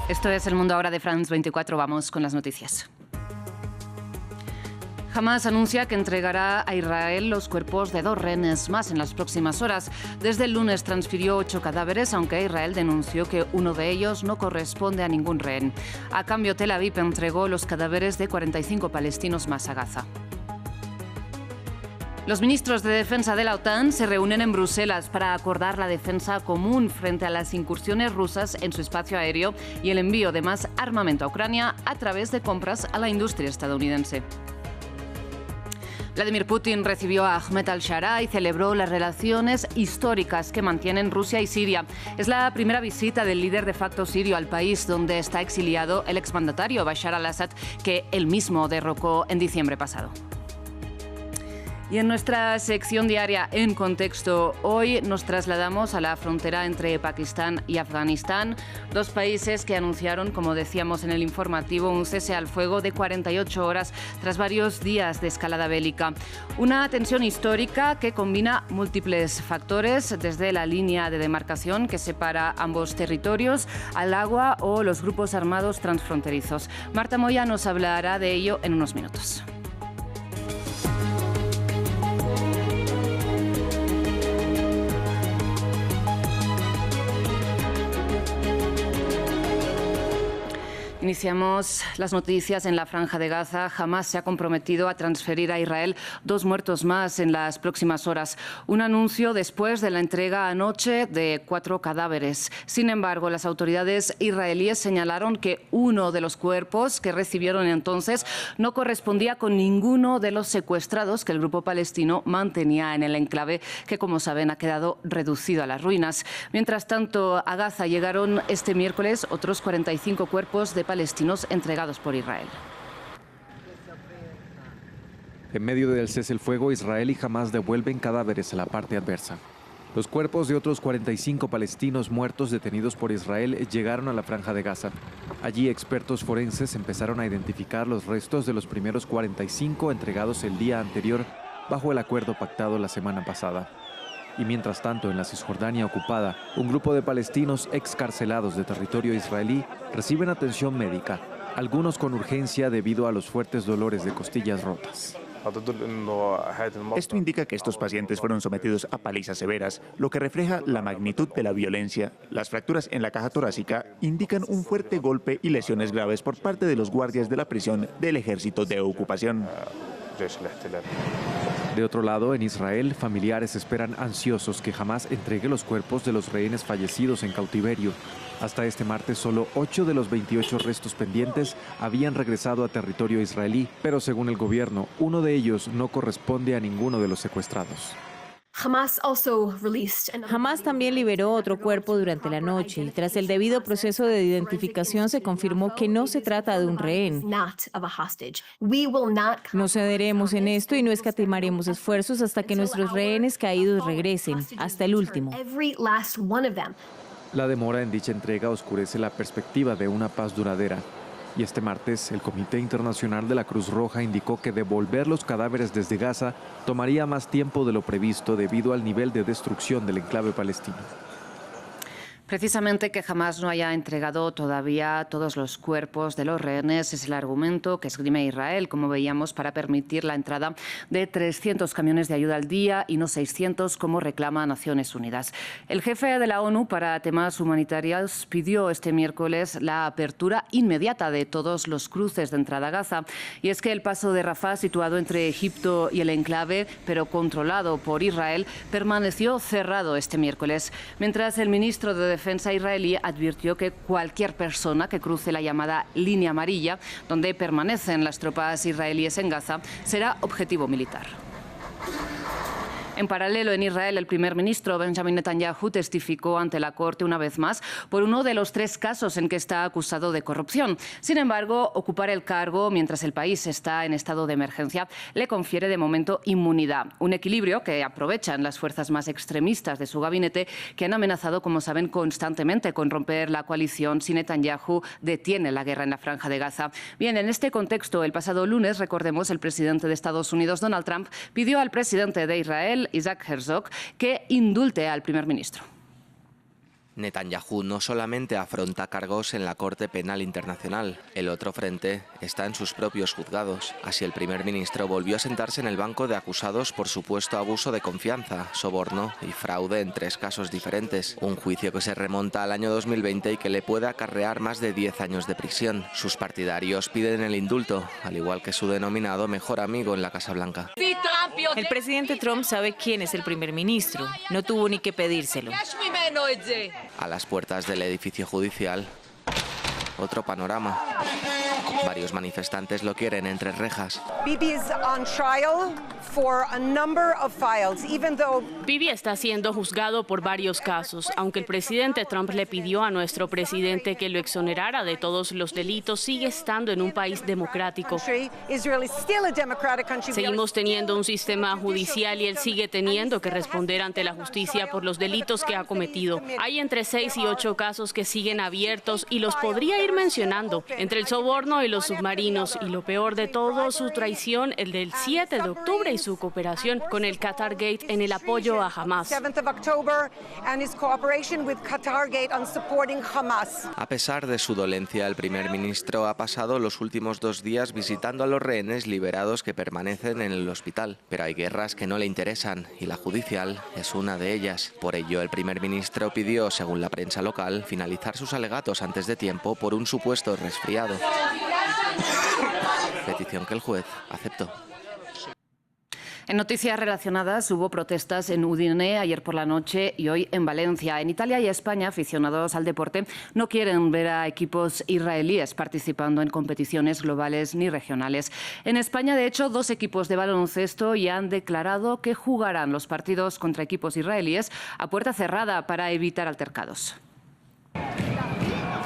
Esto es El Mundo Ahora de France 24. Vamos con las noticias. Hamás anuncia que entregará a Israel los cuerpos de 2 rehenes más en las próximas horas. Desde el lunes transfirió 8 cadáveres, aunque Israel denunció que uno de ellos no corresponde a ningún rehén. A cambio, Tel Aviv entregó los cadáveres de 45 palestinos más a Gaza. Los ministros de Defensa de la OTAN se reúnen en Bruselas para acordar la defensa común frente a las incursiones rusas en su espacio aéreo y el envío de más armamento a Ucrania a través de compras a la industria estadounidense. Vladimir Putin recibió a Ahmed al-Sharaa y celebró las relaciones históricas que mantienen Rusia y Siria. Es la primera visita del líder de facto sirio al país, donde está exiliado el exmandatario Bashar al-Assad, que él mismo derrocó en diciembre pasado. Y en nuestra sección diaria En Contexto, hoy nos trasladamos a la frontera entre Pakistán y Afganistán, 2 países que anunciaron, como decíamos en el informativo, un cese al fuego de 48 horas tras varios días de escalada bélica. Una tensión histórica que combina múltiples factores, desde la línea de demarcación que separa ambos territorios al agua o los grupos armados transfronterizos. Marta Moya nos hablará de ello en unos minutos. Iniciamos las noticias en la Franja de Gaza. Hamás se ha comprometido a transferir a Israel 2 muertos más en las próximas horas. Un anuncio después de la entrega anoche de 4 cadáveres. Sin embargo, las autoridades israelíes señalaron que uno de los cuerpos que recibieron entonces no correspondía con ninguno de los secuestrados que el grupo palestino mantenía en el enclave, que, como saben, ha quedado reducido a las ruinas. Mientras tanto, a Gaza llegaron este miércoles otros 45 cuerpos de palestinos entregados por Israel. En medio del cese el fuego, Israel y Hamás devuelven cadáveres a la parte adversa. Los cuerpos de otros 45 palestinos muertos detenidos por Israel llegaron a la Franja de Gaza. Allí, expertos forenses empezaron a identificar los restos de los primeros 45 entregados el día anterior bajo el acuerdo pactado la semana pasada. Y mientras tanto, en la Cisjordania ocupada, un grupo de palestinos excarcelados de territorio israelí reciben atención médica, algunos con urgencia debido a los fuertes dolores de costillas rotas. Esto indica que estos pacientes fueron sometidos a palizas severas, lo que refleja la magnitud de la violencia. Las fracturas en la caja torácica indican un fuerte golpe y lesiones graves por parte de los guardias de la prisión del ejército de ocupación. De otro lado, en Israel, familiares esperan ansiosos que Hamás entregue los cuerpos de los rehenes fallecidos en cautiverio. Hasta este martes, solo 8 de los 28 restos pendientes habían regresado a territorio israelí, pero según el gobierno, uno de ellos no corresponde a ninguno de los secuestrados. Hamás también liberó otro cuerpo durante la noche y tras el debido proceso de identificación se confirmó que no se trata de un rehén. No cederemos en esto y no escatimaremos esfuerzos hasta que nuestros rehenes caídos regresen, hasta el último. La demora en dicha entrega oscurece la perspectiva de una paz duradera. Y este martes, el Comité Internacional de la Cruz Roja indicó que devolver los cadáveres desde Gaza tomaría más tiempo de lo previsto debido al nivel de destrucción del enclave palestino. Precisamente que Hamás no haya entregado todavía todos los cuerpos de los rehenes es el argumento que esgrime Israel, como veíamos, para permitir la entrada de 300 camiones de ayuda al día y no 600 como reclama Naciones Unidas. El jefe de la ONU para temas humanitarios pidió este miércoles la apertura inmediata de todos los cruces de entrada a Gaza. Y es que el paso de Rafah, situado entre Egipto y el enclave, pero controlado por Israel, permaneció cerrado este miércoles, mientras el ministro de Defensa israelí advirtió que cualquier persona que cruce la llamada línea amarilla, donde permanecen las tropas israelíes en Gaza, será objetivo militar. En paralelo, en Israel, el primer ministro Benjamin Netanyahu testificó ante la Corte una vez más por uno de los 3 casos en que está acusado de corrupción. Sin embargo, ocupar el cargo mientras el país está en estado de emergencia le confiere de momento inmunidad. Un equilibrio que aprovechan las fuerzas más extremistas de su gabinete, que han amenazado, como saben, constantemente con romper la coalición si Netanyahu detiene la guerra en la Franja de Gaza. Bien, en este contexto, el pasado lunes, recordemos, el presidente de Estados Unidos, Donald Trump, pidió al presidente de Israel, Isaac Herzog, que indulte al primer ministro. Netanyahu no solamente afronta cargos en la Corte Penal Internacional, el otro frente está en sus propios juzgados. Así, el primer ministro volvió a sentarse en el banco de acusados por supuesto abuso de confianza, soborno y fraude en 3 casos diferentes. Un juicio que se remonta al año 2020 y que le puede acarrear más de 10 años de prisión. Sus partidarios piden el indulto, al igual que su denominado mejor amigo en la Casa Blanca. El presidente Trump sabe quién es el primer ministro. No tuvo ni que pedírselo. A las puertas del edificio judicial, otro panorama. Varios manifestantes lo quieren entre rejas. Bibi está siendo juzgado por varios casos. Aunque el presidente Trump le pidió a nuestro presidente que lo exonerara de todos los delitos, sigue estando en un país democrático. Seguimos teniendo un sistema judicial y él sigue teniendo que responder ante la justicia por los delitos que ha cometido. Hay entre 6 y 8 casos que siguen abiertos y los podría ir mencionando, entre el soborno y los submarinos, y lo peor de todo, su traición, el del 7 de octubre y su cooperación con el Qatar Gate en el apoyo a Hamas. A pesar de su dolencia, el primer ministro ha pasado los últimos 2 días visitando a los rehenes liberados que permanecen en el hospital. Pero hay guerras que no le interesan y la judicial es una de ellas. Por ello, el primer ministro pidió, según la prensa local, finalizar sus alegatos antes de tiempo por un supuesto resfriado. Petición que el juez aceptó. En noticias relacionadas, hubo protestas en Udine ayer por la noche y hoy en Valencia. En Italia y España, aficionados al deporte no quieren ver a equipos israelíes participando en competiciones globales ni regionales. En España, de hecho, 2 equipos de baloncesto ya han declarado que jugarán los partidos contra equipos israelíes a puerta cerrada para evitar altercados.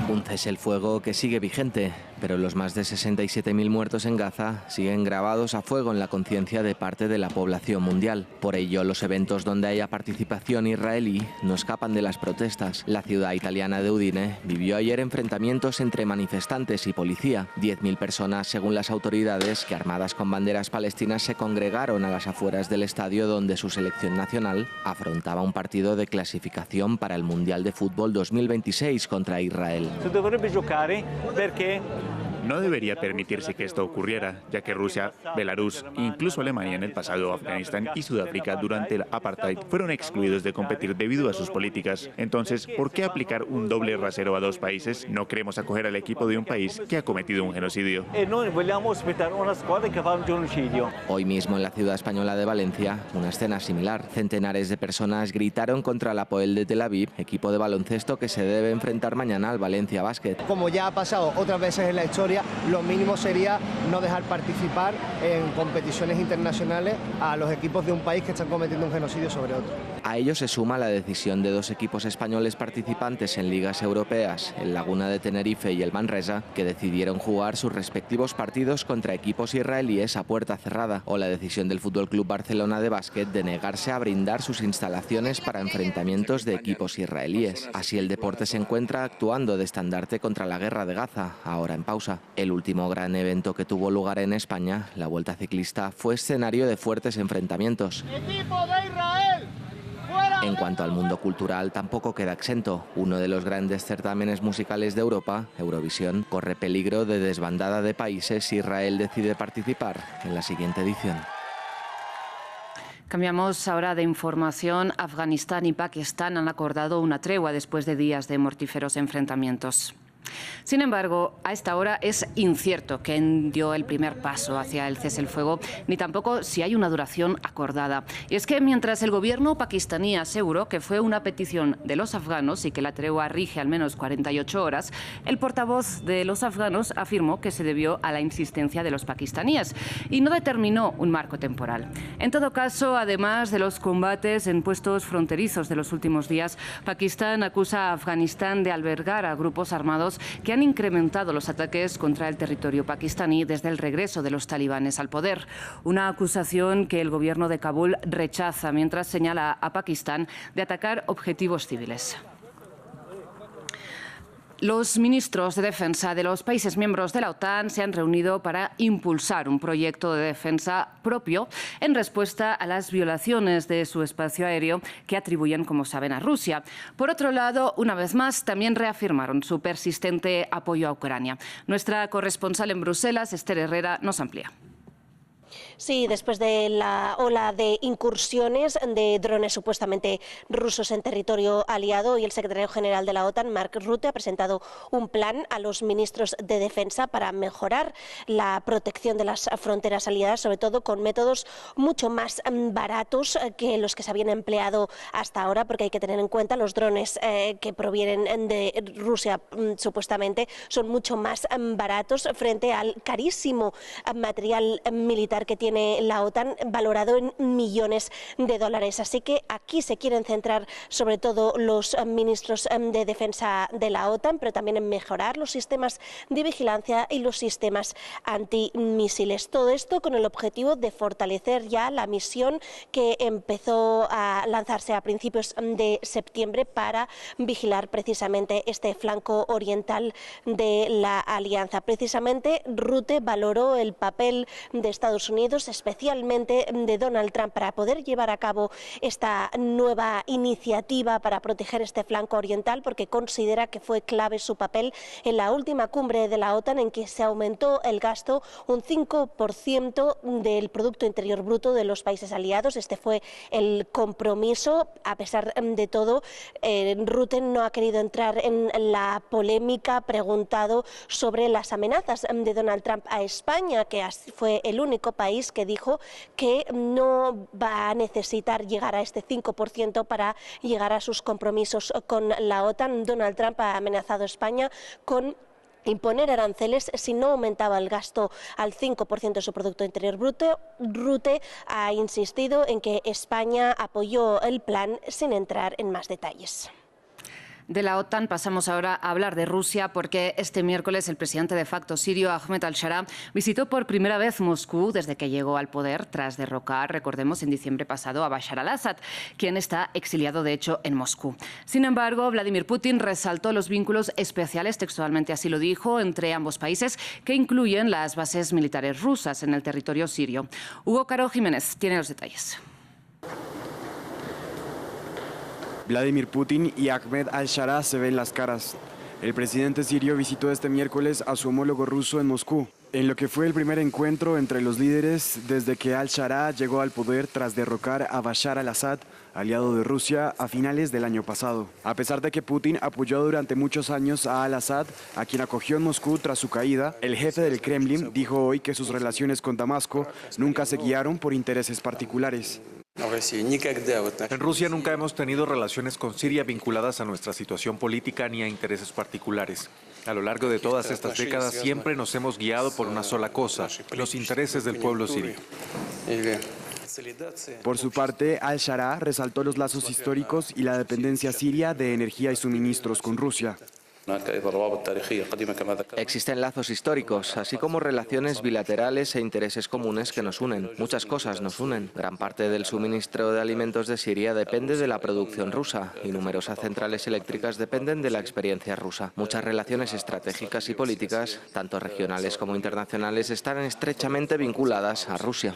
Un cese el fuego que sigue vigente, pero los más de 67.000 muertos en Gaza siguen grabados a fuego en la conciencia de parte de la población mundial. Por ello, los eventos donde haya participación israelí no escapan de las protestas. La ciudad italiana de Udine vivió ayer enfrentamientos entre manifestantes y policía. 10.000 personas, según las autoridades, que armadas con banderas palestinas se congregaron a las afueras del estadio donde su selección nacional afrontaba un partido de clasificación para el Mundial de Fútbol 2026 contra Israel. No debería permitirse que esto ocurriera, ya que Rusia, Belarus e incluso Alemania en el pasado, Afganistán y Sudáfrica durante el apartheid fueron excluidos de competir debido a sus políticas. Entonces, ¿por qué aplicar un doble rasero a 2 países? No queremos acoger al equipo de un país que ha cometido un genocidio. Hoy mismo en la ciudad española de Valencia, una escena similar. Centenares de personas gritaron contra el Hapoel de Tel Aviv, equipo de baloncesto que se debe enfrentar mañana al Valencia Basket. Como ya ha pasado otras veces en la historia, lo mínimo sería no dejar participar en competiciones internacionales a los equipos de un país que están cometiendo un genocidio sobre otro. A ello se suma la decisión de 2 equipos españoles participantes en ligas europeas, el Laguna de Tenerife y el Manresa, que decidieron jugar sus respectivos partidos contra equipos israelíes a puerta cerrada, o la decisión del Fútbol Club Barcelona de básquet de negarse a brindar sus instalaciones para enfrentamientos de equipos israelíes. Así, el deporte se encuentra actuando de estandarte contra la guerra de Gaza, ahora en pausa. El último gran evento que tuvo lugar en España, la Vuelta Ciclista, fue escenario de fuertes enfrentamientos. En cuanto al mundo cultural, tampoco queda exento. Uno de los grandes certámenes musicales de Europa, Eurovisión, corre peligro de desbandada de países si Israel decide participar en la siguiente edición. Cambiamos ahora de información. Afganistán y Pakistán han acordado una tregua después de días de mortíferos enfrentamientos. Sin embargo, a esta hora es incierto quién dio el primer paso hacia el cese el fuego, ni tampoco si hay una duración acordada. Y es que mientras el gobierno pakistaní aseguró que fue una petición de los afganos y que la tregua rige al menos 48 horas, el portavoz de los afganos afirmó que se debió a la insistencia de los pakistaníes y no determinó un marco temporal. En todo caso, además de los combates en puestos fronterizos de los últimos días, Pakistán acusa a Afganistán de albergar a grupos armados que han incrementado los ataques contra el territorio pakistaní desde el regreso de los talibanes al poder. Una acusación que el gobierno de Kabul rechaza mientras señala a Pakistán de atacar objetivos civiles. Los ministros de defensa de los países miembros de la OTAN se han reunido para impulsar un proyecto de defensa propio en respuesta a las violaciones de su espacio aéreo que atribuyen, como saben, a Rusia. Por otro lado, una vez más, también reafirmaron su persistente apoyo a Ucrania. Nuestra corresponsal en Bruselas, Esther Herrera, nos amplía. Sí, después de la ola de incursiones de drones supuestamente rusos en territorio aliado, y el secretario general de la OTAN, Mark Rutte, ha presentado un plan a los ministros de defensa para mejorar la protección de las fronteras aliadas, sobre todo con métodos mucho más baratos que los que se habían empleado hasta ahora, porque hay que tener en cuenta los drones que provienen de Rusia supuestamente son mucho más baratos frente al carísimo material militar que tiene la OTAN, valorado en millones de dólares. Así que aquí se quieren centrar sobre todo los ministros de defensa de la OTAN, pero también en mejorar los sistemas de vigilancia y los sistemas antimisiles. Todo esto con el objetivo de fortalecer ya la misión que empezó a lanzarse a principios de septiembre para vigilar precisamente este flanco oriental de la alianza. Precisamente Rutte valoró el papel de Estados Unidos, especialmente de Donald Trump, para poder llevar a cabo esta nueva iniciativa para proteger este flanco oriental, porque considera que fue clave su papel en la última cumbre de la OTAN, en que se aumentó el gasto un 5% del Producto Interior Bruto de los países aliados. Este fue el compromiso. A pesar de todo, Rutte no ha querido entrar en la polémica, preguntado sobre las amenazas de Donald Trump a España, que fue el único país que dijo que no va a necesitar llegar a este 5% para llegar a sus compromisos con la OTAN. Donald Trump ha amenazado a España con imponer aranceles si no aumentaba el gasto al 5% de su Producto Interior Bruto. Rutte ha insistido en que España apoyó el plan sin entrar en más detalles. De la OTAN pasamos ahora a hablar de Rusia, porque este miércoles el presidente de facto sirio, Ahmed al-Shara, visitó por primera vez Moscú desde que llegó al poder, tras derrocar, recordemos, en diciembre pasado a Bashar al-Assad, quien está exiliado, de hecho, en Moscú. Sin embargo, Vladimir Putin resaltó los vínculos especiales, textualmente así lo dijo, entre ambos países, que incluyen las bases militares rusas en el territorio sirio. Hugo Caro Jiménez tiene los detalles. Vladimir Putin y Ahmed al-Shara se ven las caras. El presidente sirio visitó este miércoles a su homólogo ruso en Moscú, en lo que fue el primer encuentro entre los líderes desde que al-Shara llegó al poder tras derrocar a Bashar al-Assad, aliado de Rusia, a finales del año pasado. A pesar de que Putin apoyó durante muchos años a al-Assad, a quien acogió en Moscú tras su caída, el jefe del Kremlin dijo hoy que sus relaciones con Damasco nunca se guiaron por intereses particulares. En Rusia nunca hemos tenido relaciones con Siria vinculadas a nuestra situación política ni a intereses particulares. A lo largo de todas estas décadas siempre nos hemos guiado por una sola cosa, los intereses del pueblo sirio. Por su parte, al-Shara resaltó los lazos históricos y la dependencia siria de energía y suministros con Rusia. Existen lazos históricos, así como relaciones bilaterales e intereses comunes que nos unen. Muchas cosas nos unen. Gran parte del suministro de alimentos de Siria depende de la producción rusa y numerosas centrales eléctricas dependen de la experiencia rusa. Muchas relaciones estratégicas y políticas, tanto regionales como internacionales, están estrechamente vinculadas a Rusia.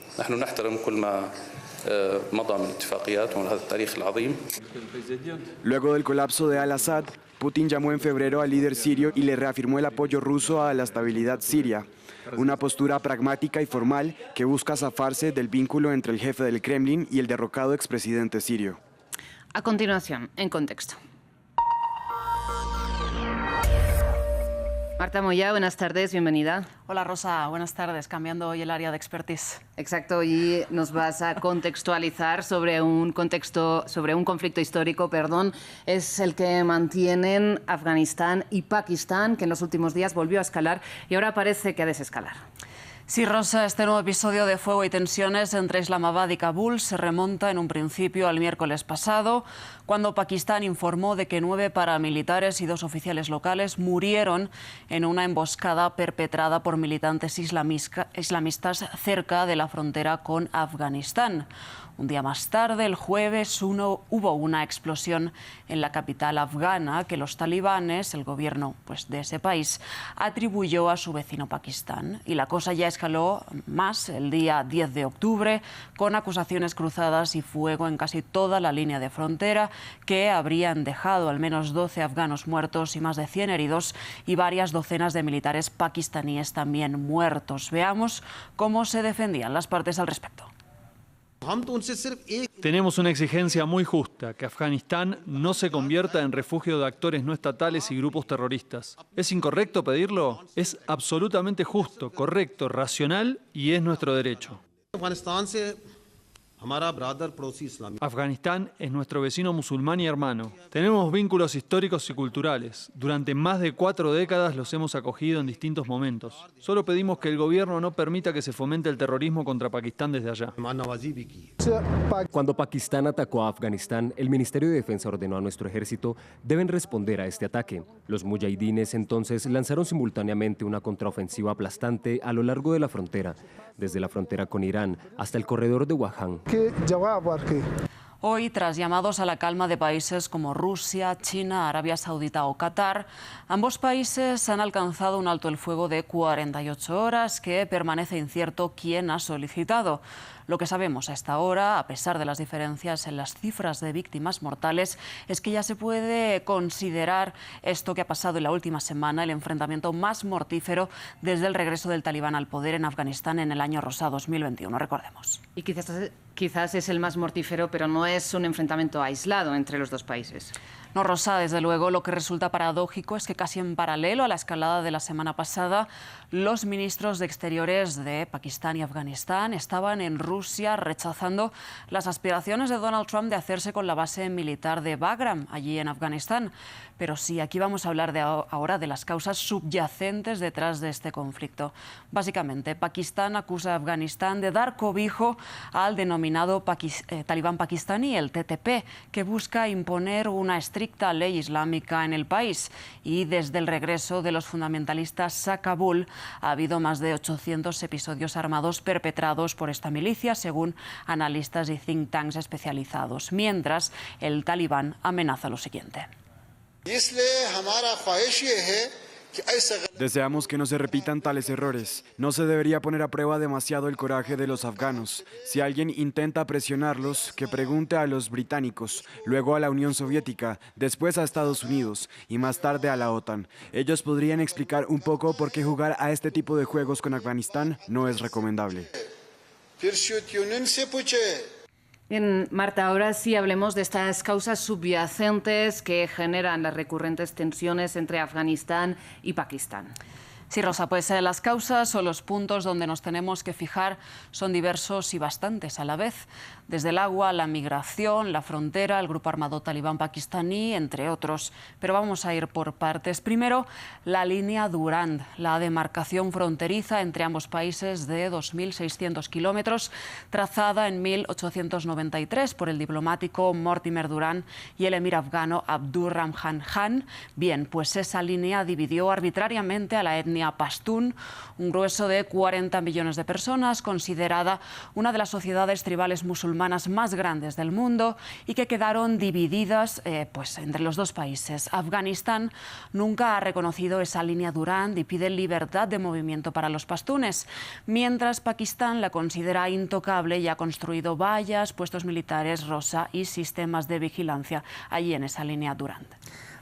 Luego del colapso de al-Assad, Putin llamó en febrero al líder sirio y le reafirmó el apoyo ruso a la estabilidad siria, una postura pragmática y formal que busca zafarse del vínculo entre el jefe del Kremlin y el derrocado expresidente sirio. A continuación, en contexto. Marta Moya, buenas tardes, bienvenida. Hola Rosa, buenas tardes. Cambiando hoy el área de expertise. Exacto, y nos vas a contextualizar sobre un conflicto histórico, es el que mantienen Afganistán y Pakistán, que en los últimos días volvió a escalar y ahora parece que ha desescalar. Sí, Rosa, este nuevo episodio de fuego y tensiones entre Islamabad y Kabul se remonta en un principio al miércoles pasado, cuando Pakistán informó de que 9 paramilitares y 2 oficiales locales murieron en una emboscada perpetrada por militantes islamistas cerca de la frontera con Afganistán. Un día más tarde, el jueves, hubo una explosión en la capital afgana que los talibanes, el gobierno de ese país, atribuyó a su vecino Pakistán. Y la cosa ya escaló más el día 10 de octubre, con acusaciones cruzadas y fuego en casi toda la línea de frontera, que habrían dejado al menos 12 afganos muertos y más de 100 heridos, y varias docenas de militares pakistaníes también muertos. Veamos cómo se defendían las partes al respecto. Tenemos una exigencia muy justa, que Afganistán no se convierta en refugio de actores no estatales y grupos terroristas. ¿Es incorrecto pedirlo? Es absolutamente justo, correcto, racional y es nuestro derecho. Afganistán es nuestro vecino musulmán y hermano. Tenemos vínculos históricos y culturales. Durante más de 4 décadas los hemos acogido en distintos momentos. Solo pedimos que el gobierno no permita que se fomente el terrorismo contra Pakistán desde allá. Cuando Pakistán atacó a Afganistán, el Ministerio de Defensa ordenó a nuestro ejército deben responder a este ataque. Los muyahidines entonces lanzaron simultáneamente una contraofensiva aplastante a lo largo de la frontera, desde la frontera con Irán hasta el corredor de Wahan. Hoy, tras llamados a la calma de países como Rusia, China, Arabia Saudita o Qatar, ambos países han alcanzado un alto el fuego de 48 horas que permanece incierto quién ha solicitado. Lo que sabemos a esta hora, a pesar de las diferencias en las cifras de víctimas mortales, es que ya se puede considerar esto que ha pasado en la última semana el enfrentamiento más mortífero desde el regreso del talibán al poder en Afganistán en el año rosa 2021, recordemos. Y quizás es el más mortífero, pero no es un enfrentamiento aislado entre los dos países. No, Rosa, desde luego, lo que resulta paradójico es que casi en paralelo a la escalada de la semana pasada, los ministros de Exteriores de Pakistán y Afganistán estaban en Rusia rechazando las aspiraciones de Donald Trump de hacerse con la base militar de Bagram, allí en Afganistán. Pero sí, aquí vamos a hablar ahora de las causas subyacentes detrás de este conflicto. Básicamente, Pakistán acusa a Afganistán de dar cobijo al denominado talibán pakistaní, el TTP, que busca imponer una estricta ley islámica en el país. Y desde el regreso de los fundamentalistas a Kabul ha habido más de 800 episodios armados perpetrados por esta milicia, según analistas y think tanks especializados. Mientras, el talibán amenaza lo siguiente. Deseamos que no se repitan tales errores. No se debería poner a prueba demasiado el coraje de los afganos. Si alguien intenta presionarlos, que pregunte a los británicos, luego a la Unión Soviética, después a Estados Unidos y más tarde a la OTAN. Ellos podrían explicar un poco por qué jugar a este tipo de juegos con Afganistán no es recomendable. Bien, Marta, ahora sí hablemos de estas causas subyacentes que generan las recurrentes tensiones entre Afganistán y Pakistán. Sí, Rosa, pues las causas o los puntos donde nos tenemos que fijar son diversos y bastantes a la vez. Desde el agua, la migración, la frontera, el grupo armado talibán pakistaní, entre otros. Pero vamos a ir por partes. Primero, la línea Durand, la demarcación fronteriza entre ambos países de 2.600 kilómetros, trazada en 1893 por el diplomático Mortimer Durand y el emir afgano Abdurrahman Khan. Bien, pues esa línea dividió arbitrariamente a la etnia pastún, un grueso de 40 millones de personas, considerada una de las sociedades tribales musulmanas más grandes del mundo y que quedaron divididas entre los dos países. Afganistán nunca ha reconocido esa línea Durand y pide libertad de movimiento para los pastunes, mientras Pakistán la considera intocable y ha construido vallas, puestos militares, Rosa, y sistemas de vigilancia allí en esa línea Durand.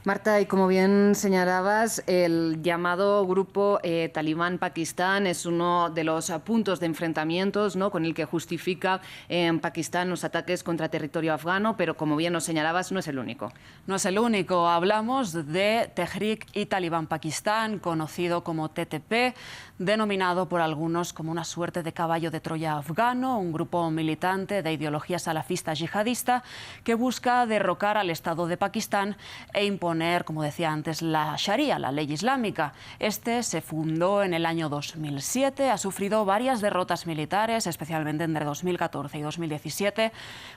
Marta, y como bien señalabas, el llamado grupo talibán Pakistán es uno de los puntos de enfrentamientos, ¿no?, con el que justifica en Pakistán los ataques contra territorio afgano, pero como bien nos señalabas, no es el único. No es el único. Hablamos de Tehrik y Talibán Pakistán, conocido como TTP, denominado por algunos como una suerte de caballo de Troya afgano, un grupo militante de ideología salafista yihadista que busca derrocar al Estado de Pakistán e imponer imponer, como decía antes, la Sharia, la ley islámica. Este se fundó en el año 2007, ha sufrido varias derrotas militares, especialmente entre 2014 y 2017,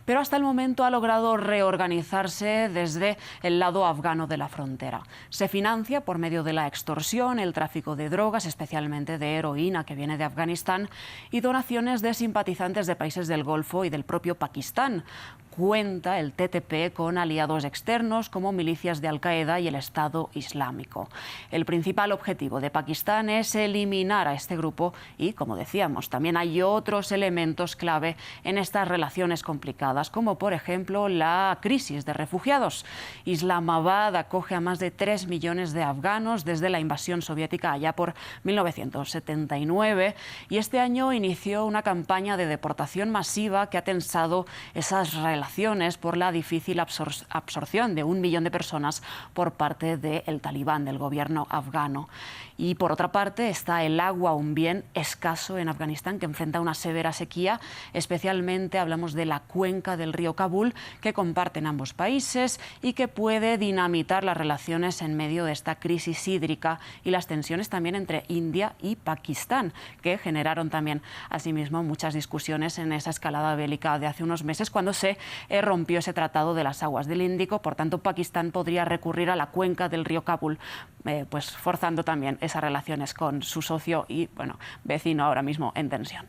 pero hasta el momento ha logrado reorganizarse desde el lado afgano de la frontera. Se financia por medio de la extorsión, el tráfico de drogas, especialmente de heroína que viene de Afganistán, y donaciones de simpatizantes de países del Golfo y del propio Pakistán. Cuenta el TTP con aliados externos como milicias de Al-Qaeda y el Estado Islámico. El principal objetivo de Pakistán es eliminar a este grupo y, como decíamos, también hay otros elementos clave en estas relaciones complicadas, como por ejemplo la crisis de refugiados. Islamabad acoge a más de 3 millones de afganos desde la invasión soviética allá por 1979 y este año inició una campaña de deportación masiva que ha tensado esas relaciones por la difícil absorción de 1 millón de personas por parte del talibán, del gobierno afgano. Y por otra parte está el agua, un bien escaso en Afganistán que enfrenta una severa sequía, especialmente hablamos de la cuenca del río Kabul que comparten ambos países y que puede dinamitar las relaciones en medio de esta crisis hídrica y las tensiones también entre India y Pakistán, que generaron también asimismo muchas discusiones en esa escalada bélica de hace unos meses cuando se rompió ese tratado de las aguas del Índico. Por tanto, Pakistán podría recurrir a la cuenca del río Kabul, pues forzando también esas relaciones con su socio y vecino ahora mismo en tensión.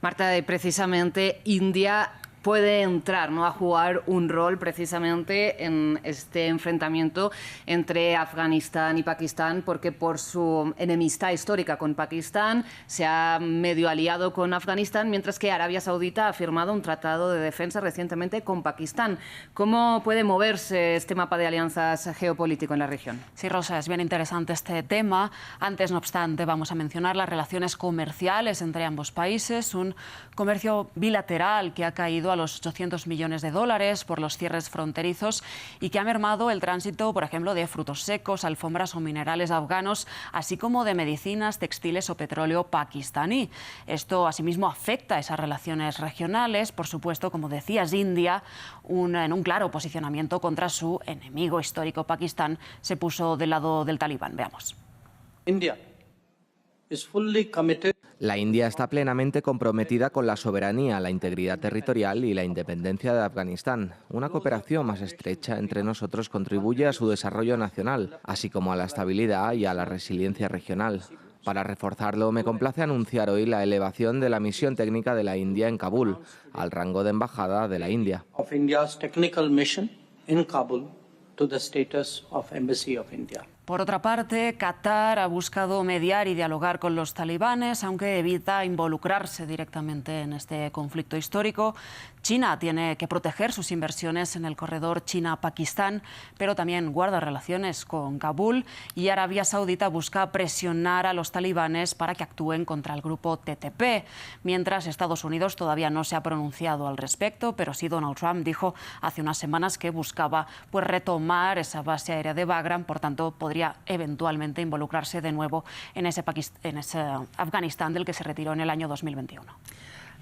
Marta, precisamente India puede entrar, ¿no?, a jugar un rol precisamente en este enfrentamiento entre Afganistán y Pakistán, porque por su enemistad histórica con Pakistán se ha medio aliado con Afganistán, mientras que Arabia Saudita ha firmado un tratado de defensa recientemente con Pakistán. ¿Cómo puede moverse este mapa de alianzas geopolítico en la región? Sí, Rosa, es bien interesante este tema. Antes, no obstante, vamos a mencionar las relaciones comerciales entre ambos países, un comercio bilateral que ha caído a los 800 millones de dólares por los cierres fronterizos y que ha mermado el tránsito, por ejemplo, de frutos secos, alfombras o minerales afganos, así como de medicinas, textiles o petróleo pakistaní. Esto, asimismo, afecta a esas relaciones regionales. Por supuesto, como decías, India, en un claro posicionamiento contra su enemigo histórico Pakistán, se puso del lado del talibán. Veamos. La India está plenamente comprometida con la soberanía, la integridad territorial y la independencia de Afganistán. Una cooperación más estrecha entre nosotros contribuye a su desarrollo nacional, así como a la estabilidad y a la resiliencia regional. Para reforzarlo, me complace anunciar hoy la elevación de la misión técnica de la India en Kabul al rango de embajada de la India. Por otra parte, Qatar ha buscado mediar y dialogar con los talibanes, aunque evita involucrarse directamente en este conflicto histórico. China tiene que proteger sus inversiones en el corredor China-Pakistán, pero también guarda relaciones con Kabul, y Arabia Saudita busca presionar a los talibanes para que actúen contra el grupo TTP, mientras Estados Unidos todavía no se ha pronunciado al respecto, pero sí Donald Trump dijo hace unas semanas que buscaba retomar esa base aérea de Bagram, por tanto podría eventualmente involucrarse de nuevo en ese Afganistán del que se retiró en el año 2021.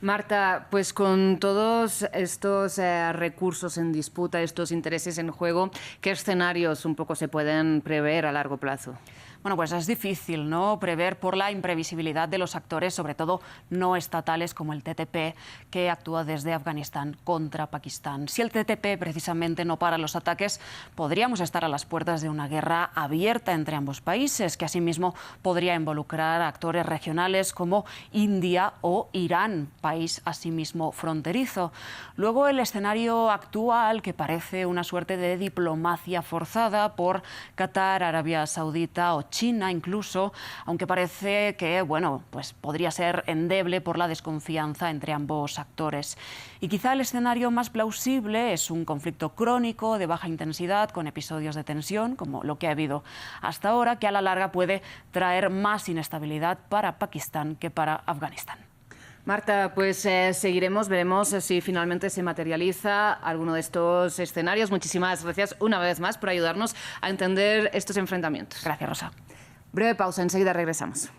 Marta, pues con todos estos recursos en disputa, estos intereses en juego, ¿qué escenarios un poco se pueden prever a largo plazo? Bueno, pues es difícil, ¿no?, prever por la imprevisibilidad de los actores, sobre todo no estatales como el TTP, que actúa desde Afganistán contra Pakistán. Si el TTP precisamente no para los ataques, podríamos estar a las puertas de una guerra abierta entre ambos países, que asimismo podría involucrar a actores regionales como India o Irán, país asimismo fronterizo. Luego, el escenario actual, que parece una suerte de diplomacia forzada por Qatar, Arabia Saudita o China incluso, aunque parece que pues podría ser endeble por la desconfianza entre ambos actores. Y quizá el escenario más plausible es un conflicto crónico de baja intensidad con episodios de tensión, como lo que ha habido hasta ahora, que a la larga puede traer más inestabilidad para Pakistán que para Afganistán. Marta, pues seguiremos, veremos si finalmente se materializa alguno de estos escenarios. Muchísimas gracias una vez más por ayudarnos a entender estos enfrentamientos. Gracias, Rosa. Breve pausa, enseguida regresamos.